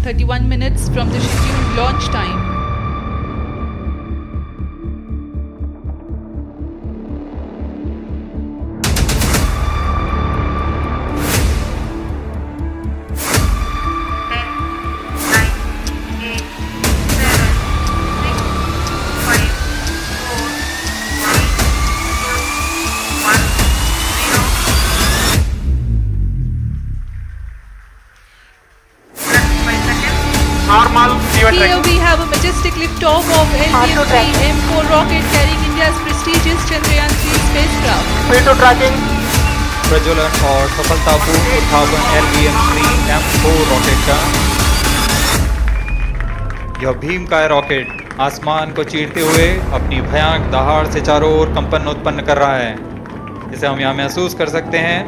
31 minutes from the scheduled launch time. Normal, Here we have a majestic liftoff of LVM-3 M4 rocket carrying India's prestigious Chandrayaan 3 spacecraft. P2 tracking. प्रज्वलन और सफलतापूर्ण उत्थापन LVM-3 M4 rocket का। यह भीमकाय rocket आसमान को चीरते हुए अपनी भयानक दहाड़ से चारों ओर कंपन उत्पन्न कर रहा है। इसे हम यहाँ महसूस कर सकते हैं।